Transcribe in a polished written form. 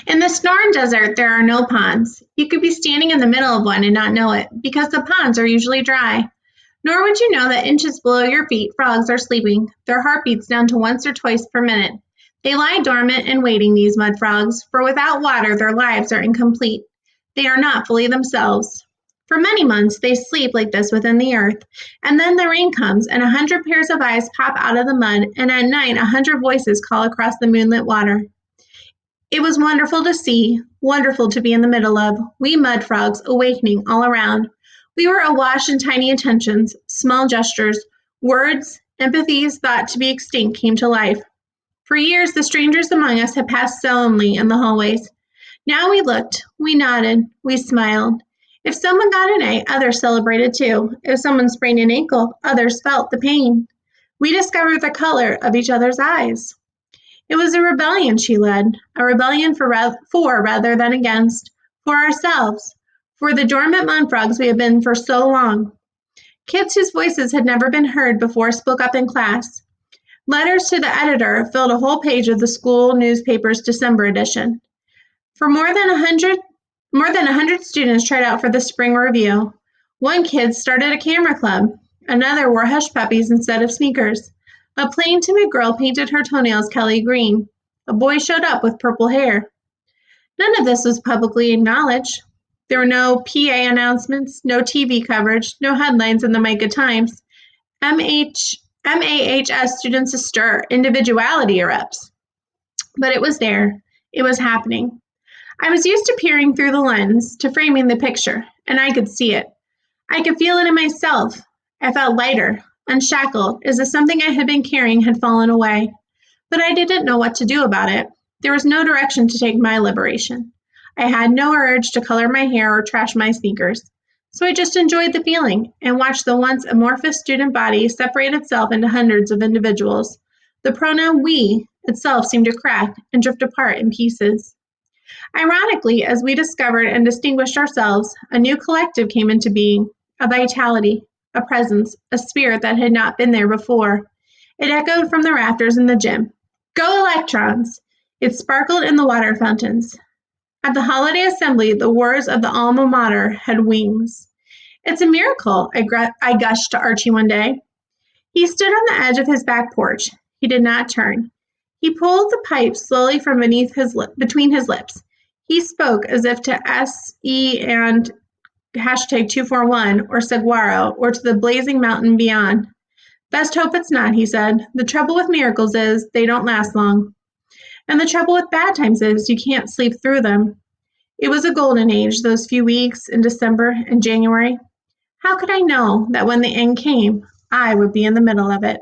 In the Sonoran Desert, there are no ponds. You could be standing in the middle of one and not know it, because the ponds are usually dry. Nor would you know that inches below your feet, frogs are sleeping, their heartbeats down to once or twice per minute. They lie dormant and waiting, these mud frogs, for without water their lives are incomplete. They are not fully themselves. For many months they sleep like this within the earth, and then the rain comes, and 100 pairs of eyes pop out of the mud, and at night 100 voices call across the moonlit water. It was wonderful to see, wonderful to be in the middle of, we mud frogs awakening all around. We were awash in tiny attentions, small gestures, words, empathies thought to be extinct came to life. For years the strangers among us had passed solemnly in the hallways. Now we looked, we nodded, we smiled. If someone got an A, others celebrated too. If someone sprained an ankle, others felt the pain. We discovered the color of each other's eyes. It was a rebellion she led, a rebellion for rather than against, for ourselves, for the dormant mud frogs we had been for so long. Kids whose voices had never been heard before spoke up in class. Letters to the editor filled a whole page of the school newspaper's December edition. For more than 100 students tried out for the spring review. One kid started a camera club. Another wore hush puppies instead of sneakers. A plain, timid girl painted her toenails Kelly green. A boy showed up with purple hair. None of this was publicly acknowledged. There were no PA announcements, no TV coverage, no headlines in the Micah Times. MAHS students astir, individuality erupts. But it was there. It was happening. I was used to peering through the lens, to framing the picture, and I could see it. I could feel it in myself. I felt lighter, unshackled, as if something I had been carrying had fallen away. But I didn't know what to do about it. There was no direction to take my liberation. I had no urge to color my hair or trash my sneakers. So I just enjoyed the feeling and watched the once amorphous student body separate itself into hundreds of individuals. The pronoun we itself seemed to crack and drift apart in pieces. Ironically, as we discovered and distinguished ourselves, a new collective came into being, a vitality, a presence, a spirit that had not been there before. It echoed from the rafters in the gym. Go electrons! It sparkled in the water fountains. At the holiday assembly, the words of the alma mater had wings. It's a miracle, I gushed to Archie one day. He stood on the edge of his back porch. He did not turn. He pulled the pipe slowly from between his lips. He spoke as if to SE and #241 or Saguaro or to the blazing mountain beyond. Best hope it's not, he said. The trouble with miracles is they don't last long. And the trouble with bad times is you can't sleep through them. It was a golden age, those few weeks in December and January. How could I know that when the end came, I would be in the middle of it?